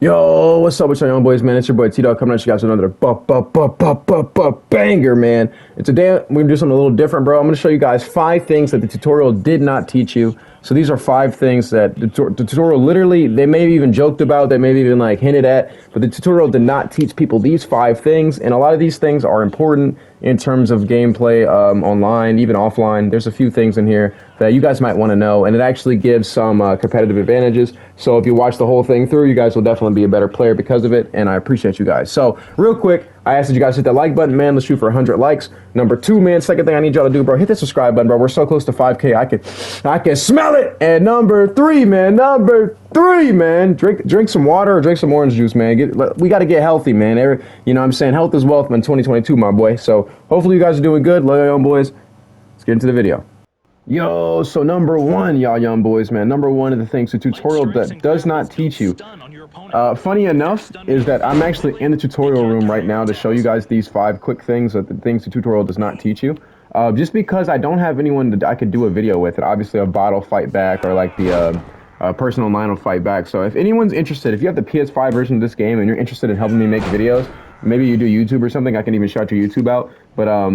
Yo, what's up with y'all young boys, man? It's your boy T-Dog coming at you guys with another banger, man. And today we're gonna do something a little different, bro. I'm gonna show you guys 5 things that the tutorial did not teach you. So these are 5 things that the tutorial literally, they maybe even joked about, they maybe even like hinted at, but the tutorial did not teach people these 5 things. And a lot of these things are important in terms of gameplay online, even offline. There's a few things in here that you guys might want to know, and it actually gives some competitive advantages. So if you watch the whole thing through, you guys will definitely be a better player because of it, and I appreciate you guys. So real quick, I asked that you guys hit that like button, man. Let's shoot for 100 likes. Number 2, man, second thing I need y'all to do, bro, hit the subscribe button, bro. We're so close to 5K. I can smell it. And number 3, man, drink some water or drink some orange juice, man. We got to get healthy, man. You know what I'm saying? Health is wealth, man, 2022, my boy. So hopefully you guys are doing good. Love y'all young boys. Let's get into the video. Yo, so number 1, y'all young boys, man. Number 1 of the things the tutorial that does not teach you. Funny enough is that I'm actually in the tutorial room right now to show you guys these 5 quick things, that the things the tutorial does not teach you. Just because I don't have anyone that I could do a video with, and obviously a bot will fight back, or like the person online will fight back. So if anyone's interested, if you have the PS5 version of this game and you're interested in helping me make videos, maybe you do YouTube or something, I can even shout your YouTube out. But I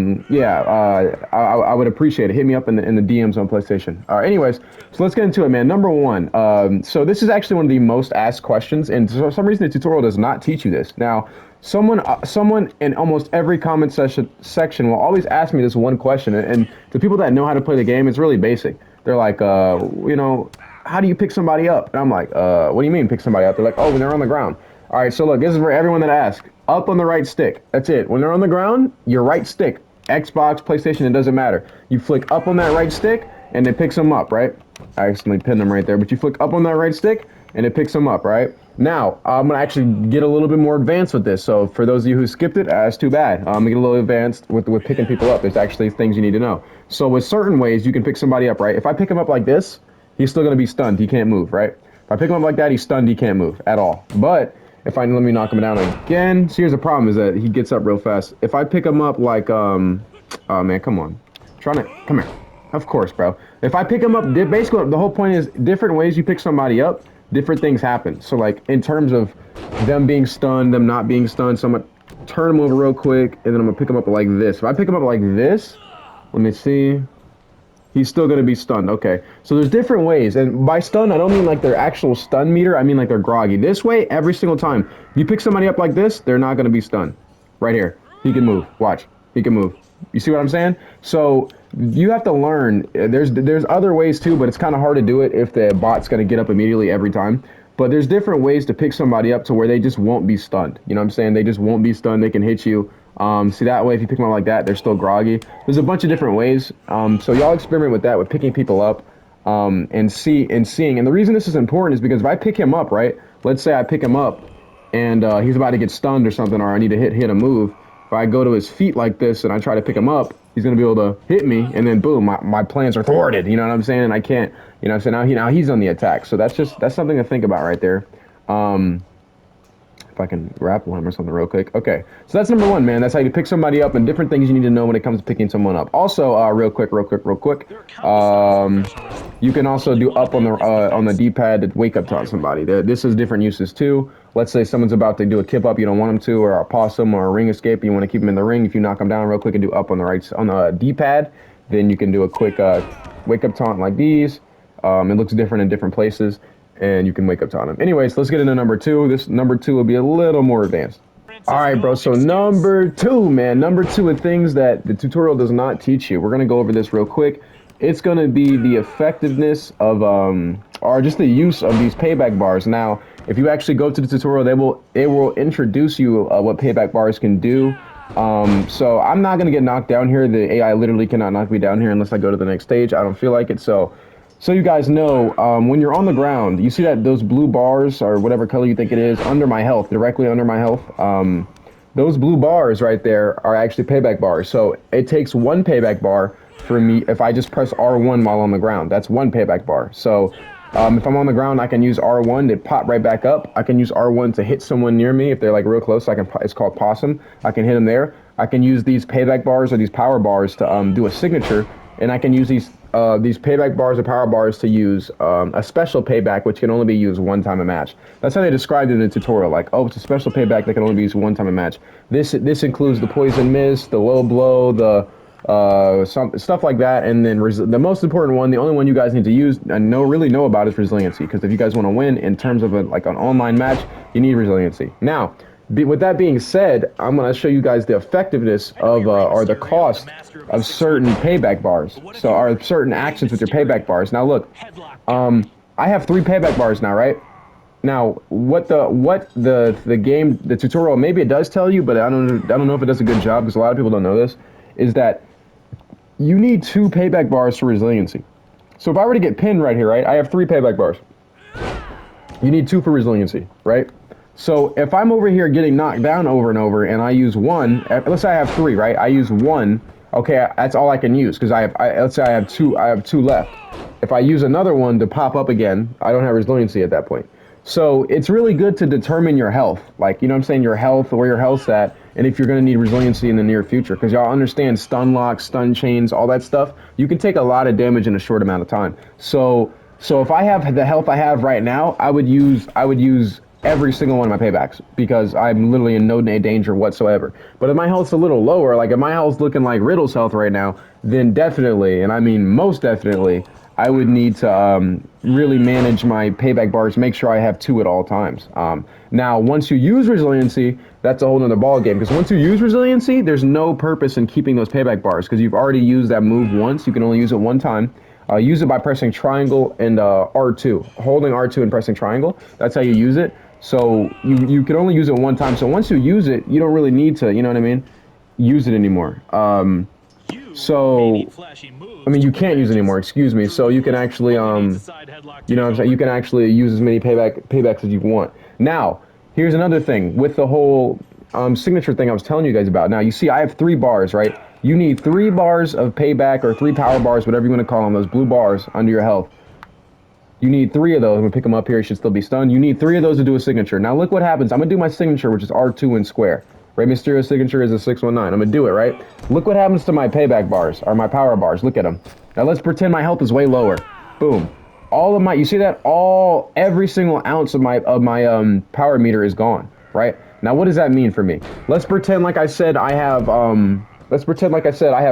would appreciate it. Hit me up in the DMs on PlayStation. All right, anyways, so let's get into it, man. Number 1, so this is actually one of the most asked questions, and for some reason the tutorial does not teach you this. Now, someone in almost every comment section will always ask me this one question, and the people that know how to play the game, it's really basic. They're like, you know, how do you pick somebody up? And I'm like, what do you mean pick somebody up? They're like, oh, when they're on the ground. All right, so look, this is for everyone that asks. Up on the right stick. That's it. When they're on the ground, your right stick. Xbox, PlayStation, it doesn't matter. You flick up on that right stick, and it picks them up, right? I accidentally pinned them right there, but you flick up on that right stick, and it picks them up, right? Now, I'm going to actually get a little bit more advanced with this. So for those of you who skipped it, that's too bad. I'm going to get a little advanced with picking people up. There's actually things you need to know. So with certain ways, you can pick somebody up, right? If I pick him up like this, he's still going to be stunned. He can't move, right? If I pick him up like that, he's stunned. He can't move at all. But if let me knock him down again. So here's the problem, is that he gets up real fast. If I pick him up like, oh man, come on. Come here. Of course, bro. If I pick him up, basically the whole point is different ways you pick somebody up, different things happen. So like in terms of them being stunned, them not being stunned, so I'm gonna turn him over real quick, and then I'm gonna pick him up like this. If I pick him up like this, let me see. He's still going to be stunned. Okay. So there's different ways. And by stunned, I don't mean like their actual stun meter. I mean like they're groggy. This way, every single time. You pick somebody up like this, they're not going to be stunned. Right here. He can move. Watch. He can move. You see what I'm saying? So you have to learn. There's other ways too, but it's kind of hard to do it if the bot's going to get up immediately every time. But there's different ways to pick somebody up to where they just won't be stunned. You know what I'm saying? They just won't be stunned. They can hit you. See, that way, if you pick them up like that, they're still groggy. There's a bunch of different ways. So y'all experiment with that, with picking people up and seeing. And the reason this is important is because if I pick him up, right, let's say I pick him up and he's about to get stunned or something, or I need to hit a move. If I go to his feet like this and I try to pick him up, he's going to be able to hit me, and then boom, my plans are thwarted. You know what I'm saying? And I can't, you know what I'm saying? Now he's on the attack. So that's something to think about right there. If I can grapple him or something real quick. Okay, so that's number 1, man. That's how you pick somebody up, and different things you need to know when it comes to picking someone up. Also, real quick. You can also do up on the D-pad to wake up taunt somebody. This has different uses too. Let's say someone's about to do a kip up, you don't want them to, or a possum or a ring escape, you want to keep them in the ring. If you knock them down real quick and do up on the D-pad, then you can do a quick wake up taunt like these. It looks different in different places, and you can wake up taunt him. Anyways, let's get into number 2. This number 2 will be a little more advanced. All right, bro. So number 2, man. Number 2 of things that the tutorial does not teach you. We're gonna go over this real quick. It's gonna be the effectiveness of or just the use of these payback bars. Now, if you actually go to the tutorial, they will introduce you what payback bars can do. So I'm not gonna get knocked down here. The AI literally cannot knock me down here unless I go to the next stage. I don't feel like it. So you guys know, when you're on the ground, you see that those blue bars, or whatever color you think it is, under my health, directly under my health. Those blue bars right there are actually payback bars. So it takes 1 payback bar for me if I just press R1 while on the ground. That's 1 payback bar. So if I'm on the ground, I can use R1 to pop right back up. I can use R1 to hit someone near me if they're like real close. It's called possum. I can hit them there. I can use these payback bars or these power bars to do a signature. And I can use these these payback bars or power bars to use a special payback, which can only be used one time a match. That's how they described it in the tutorial. Like, oh, it's a special payback that can only be used one time a match. This includes the poison mist, the low blow, the some stuff like that, and then the most important one, the only one you guys need to use and really know about is resiliency. Because if you guys want to win in terms of like an online match, you need resiliency. Now, with that being said, I'm going to show you guys the effectiveness of or the cost of certain payback bars. So, or certain actions with your payback bars. Now, look, I have 3 payback bars now, right? Now, what the game, the tutorial, maybe it does tell you, but I don't know if it does a good job because a lot of people don't know this, is that you need 2 payback bars for resiliency. So if I were to get pinned right here, right, I have 3 payback bars. You need 2 for resiliency, right? So if I'm over here getting knocked down over and over and I use 1, let's say I have 3, right? I use 1, okay, that's all I can use because let's say I have 2 left. If I use another one to pop up again, I don't have resiliency at that point. So it's really good to determine your health, like, you know what I'm saying, your health, where your health's at, and if you're going to need resiliency in the near future, because y'all understand stun locks, stun chains, all that stuff, you can take a lot of damage in a short amount of time. So if I have the health I have right now, I would use every single one of my paybacks because I'm literally in no danger whatsoever. But if my health's a little lower, like if my health's looking like Riddle's health right now, then definitely, and I mean most definitely, I would need to really manage my payback bars, make sure I have 2 at all times. Now, once you use resiliency, that's a whole nother ball game, because once you use resiliency, there's no purpose in keeping those payback bars, because you've already used that move once. You can only use it one time. Use it by pressing triangle and R2. Holding R2 and pressing triangle, that's how you use it. So you can only use it one time. So once you use it, you don't really need to, you know what I mean, use it anymore. So, I mean, you can't use it anymore, excuse me. So you can actually, you know what I'm saying, you can actually use as many paybacks as you want. Now, here's another thing with the whole signature thing I was telling you guys about. Now, you see, I have 3 bars, right? You need 3 bars of payback or 3 power bars, whatever you want to call them, those blue bars under your health. You need 3 of those. I'm going to pick them up here. You should still be stunned. You need 3 of those to do a signature. Now, look what happens. I'm going to do my signature, which is R2 and square. Rey Mysterio's signature is a 619. I'm going to do it, right? Look what happens to my payback bars, or my power bars. Look at them. Now, let's pretend my health is way lower. Boom. All of my, you see that? Every single ounce of my power meter is gone, right? Now, what does that mean for me? Let's pretend, like I said, I have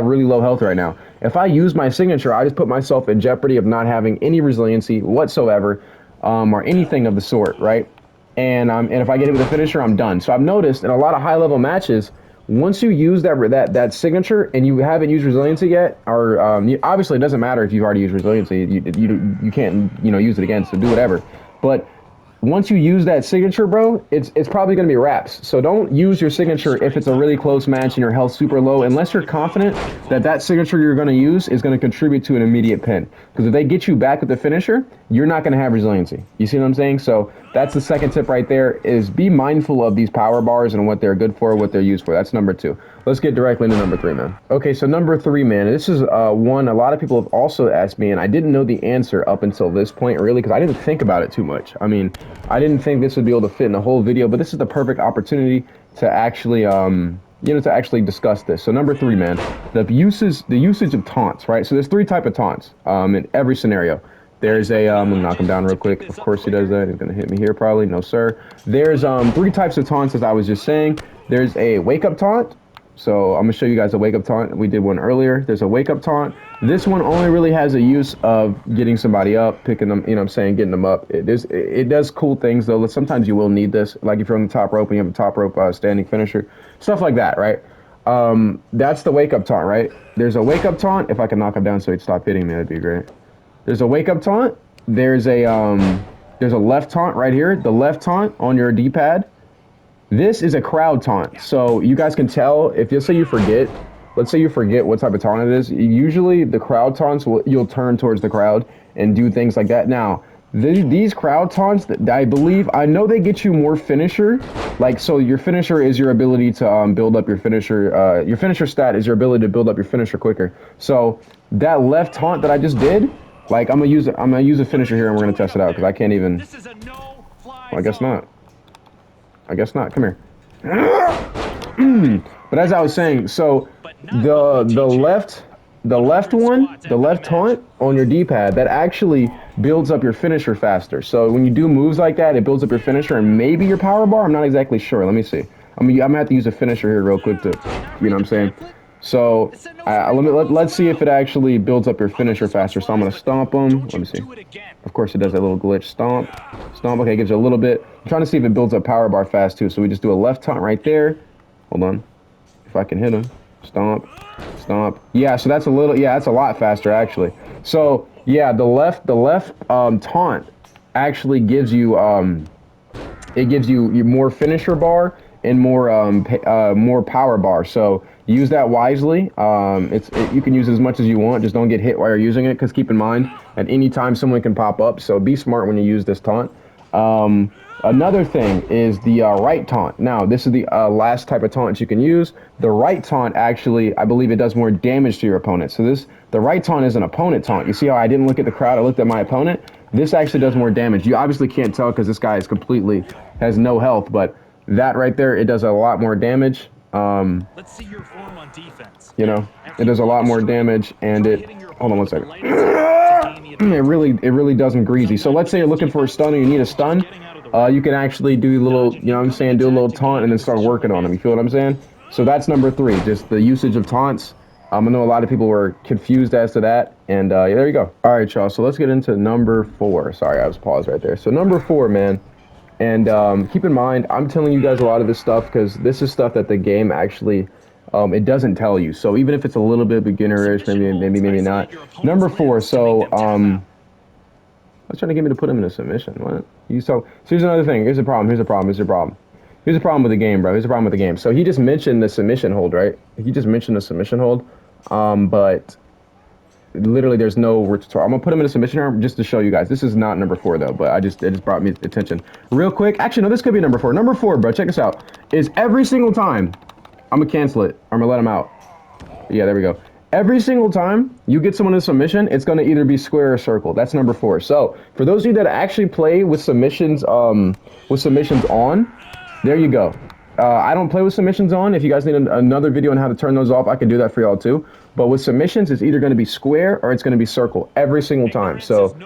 really low health right now. If I use my signature, I just put myself in jeopardy of not having any resiliency whatsoever, or anything of the sort, right? And if I get hit with a finisher, I'm done. So I've noticed in a lot of high-level matches, once you use that signature and you haven't used resiliency yet, or obviously it doesn't matter if you've already used resiliency, you can't use it again, so do whatever. But once you use that signature, bro, it's probably going to be wraps. So don't use your signature if it's a really close match and your health's super low, unless you're confident that signature you're going to use is going to contribute to an immediate pin. Because if they get you back with the finisher, you're not going to have resiliency. You see what I'm saying? So that's the second tip right there, is be mindful of these power bars and what they're good for, what they're used for. That's number 2. Let's get directly into number 3, man. Okay, so number 3, man, this is one a lot of people have also asked me, and I didn't know the answer up until this point, really, because I didn't think about it too much. I mean, I didn't think this would be able to fit in a whole video, but this is the perfect opportunity to actually, to actually discuss this. So number 3, man, the usage of taunts, right? So there's 3 types of taunts in every scenario. There's I'm gonna knock him down real quick. Of course he does that. He's gonna hit me here probably. No, sir. There's 3 types of taunts, as I was just saying. There's a wake-up taunt. So I'm going to show you guys a wake-up taunt. We did one earlier. There's a wake-up taunt. This one only really has a use of getting somebody up, picking them, you know what I'm saying, getting them up. It does cool things, though. Sometimes you will need this, like if you're on the top rope and you have a top rope standing finisher, stuff like that, right? That's the wake-up taunt, right? There's a wake-up taunt. If I can knock him down so he'd stop hitting me, that'd be great. There's a wake-up taunt. There's a left taunt right here, the left taunt on your D-pad. This is a crowd taunt, so you guys can tell if let's say you forget what type of taunt it is. Usually the crowd taunts, you'll turn towards the crowd and do things like that. Now, these crowd taunts, I know they get you more finisher. Like, so your finisher is your ability to build up your finisher. Your finisher stat is your ability to build up your finisher quicker. So that left taunt that I just did, like I'm gonna use a finisher here and we're gonna test it out because I can't even. Well, I guess not. Come here. But as I was saying, so the left the left one, the left taunt on your D-pad, that actually builds up your finisher faster. So when you do moves like that, it builds up your finisher and maybe your power bar. I'm not exactly sure. Let me see. I'm gonna have to use a finisher here real quick to, you know what I'm saying? So let's see if it actually builds up your finisher faster. So I'm gonna stomp him. Let me see. Of course, it does that little glitch. Stomp, stomp. Okay, gives you a little bit. I'm trying to see if it builds up power bar fast too. So we just do a left taunt right there. Hold on. If I can hit him. Stomp, stomp. Yeah, so that's a little. Yeah, that's a lot faster actually. So yeah, the left taunt actually gives you it gives you more finisher bar and more power bar. So use that wisely. You can use as much as you want. Just don't get hit while you're using it. Because keep in mind, at any time someone can pop up. So be smart when you use this taunt. Another thing is the right taunt. Now, this is the last type of taunt you can use. The right taunt actually, I believe it does more damage to your opponent. So the right taunt is an opponent taunt. You see how I didn't look at the crowd, I looked at my opponent? This actually does more damage. You obviously can't tell because this guy is has no health, but that right there, it does a lot more damage. Let's see your form on defense. You know, it does a lot more damage, and hold on one second. It really doesn't greasy. So let's say you're looking for a stun or you need a stun. You can actually do a little, you know what I'm saying, do a little taunt and then start working on them. You feel what I'm saying? So that's number 3, just the usage of taunts. I know a lot of people were confused as to that, and yeah, there you go. All right, y'all, so let's get into number 4. Sorry, I was paused right there. So number 4, man, and keep in mind, I'm telling you guys a lot of this stuff because this is stuff that the game actually, it doesn't tell you. So even if it's a little bit beginnerish, maybe not. Number 4, so, I was trying to get me to put him in a submission. What? So here's another thing. Here's the problem. Here's the problem. Here's the problem. Here's the problem with the game, bro. Here's the problem with the game. So he just mentioned the submission hold, right? He just mentioned the submission hold. But literally there's no tutorial. I'm gonna put him in a submission arm just to show you guys. This is not number 4 though, but it just brought me attention. Real quick. Actually, no, this could be number 4. Number 4, bro. Check this out. Is every single time I'm gonna cancel it. I'm gonna let him out. Yeah, there we go. Every single time you get someone in submission, it's going to either be square or circle. That's number 4. So for those of you that actually play with submissions on, there you go. I don't play with submissions on. If you guys need another video on how to turn those off, I can do that for y'all too. But with submissions, it's either going to be square or it's going to be circle every single time. So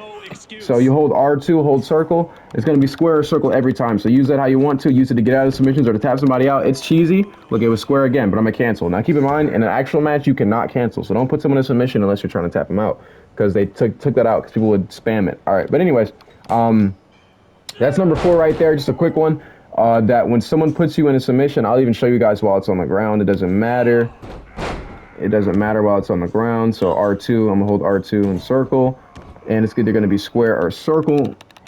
you hold R2, hold circle. It's going to be square or circle every time. So use that how you want to. Use it to get out of submissions or to tap somebody out. It's cheesy. Look, it was square again, but I'm going to cancel. Now, keep in mind, in an actual match, you cannot cancel. So don't put someone in submission unless you're trying to tap them out because they took that out because people would spam it. All right. But anyways, that's number 4 right there. Just a quick one. That when someone puts you in a submission, I'll even show you guys while it's on the ground. It doesn't matter. It doesn't matter while it's on the ground. So R2, I'm going to hold R2 and circle. And it's either going to be square or circle.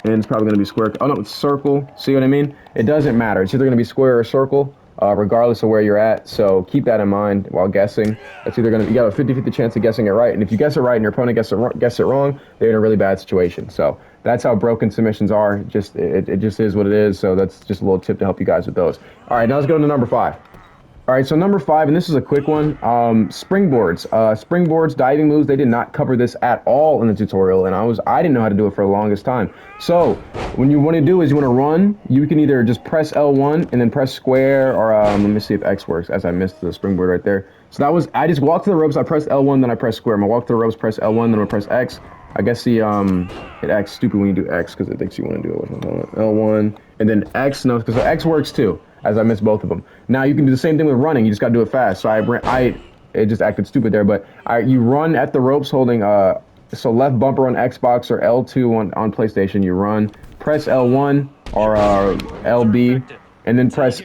And it's probably going to be square. Oh, no, it's circle. See what I mean? It doesn't matter. It's either going to be square or circle, regardless of where you're at. So keep that in mind while guessing. It's either going to, you got a 50-50 chance of guessing it right. And if you guess it right and your opponent guess it wrong, they're in a really bad situation. So that's how broken submissions are. It just is what it is. So that's just a little tip to help you guys with those. All right, now let's go to number 5. All right, so number 5, and this is a quick one, springboards. Springboards, diving moves, they did not cover this at all in the tutorial, and I didn't know how to do it for the longest time. So when you want to do is you want to run, you can either just press L1 and then press square, or let me see if X works, as I missed the springboard right there. So that was, I just walked to the ropes, I pressed L1, then I pressed square. I'm gonna walk to the ropes, press L1, then I press X. I guess it acts stupid when you do X because it thinks you want to do it with L1, and then X, no, because X works too, as I missed both of them. Now you can do the same thing with running, you just gotta do it fast. So it just acted stupid there, but you run at the ropes holding, so left bumper on Xbox or L2 on PlayStation, you run, press L1 or LB, and then press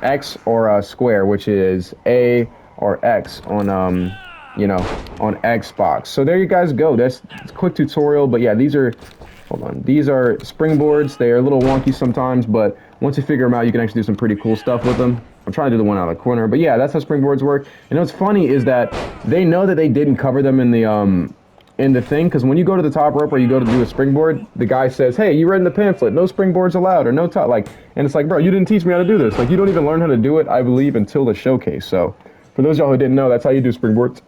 X or square, which is A or X on on Xbox. So there you guys go. That's a quick tutorial, but yeah, these are springboards. They are a little wonky sometimes, but once you figure them out, you can actually do some pretty cool stuff with them. I'm trying to do the one out of the corner, but yeah, that's how springboards work. And what's funny is that they know that they didn't cover them in the thing, because when you go to the top rope or you go to do a springboard, the guy says, hey, you read in the pamphlet, no springboards allowed, or no top, and it's like, bro, you didn't teach me how to do this. Like, you don't even learn how to do it, I believe, until the showcase. So for those of y'all who didn't know, that's how you do springboards.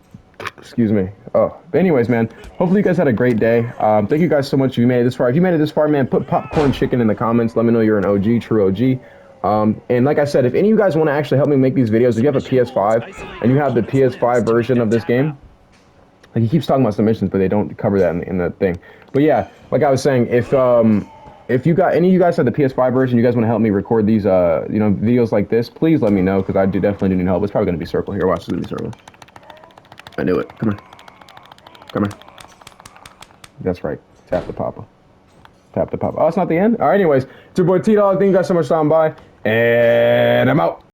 Excuse me. Oh, but anyways, man, hopefully you guys had a great day. Thank you guys so much if you made it this far. If you made it this far, man, put popcorn chicken in the comments. Let me know you're an OG, true OG. And like I said, if any of you guys want to actually help me make these videos, if you have a PS5 and you have the PS5 version of this game, like he keeps talking about submissions, but they don't cover that in the thing. But yeah, like I was saying, if you got any of you guys have the PS5 version, you guys want to help me record these videos like this, please let me know because I definitely do need help. It's probably gonna be circle here. Watch, this is gonna be circle. I knew it. Come here. Come here. That's right. Tap the papa. Tap the papa. Oh, it's not the end? All right, anyways. It's your boy T-Dog. Thank you guys so much for stopping by. And I'm out.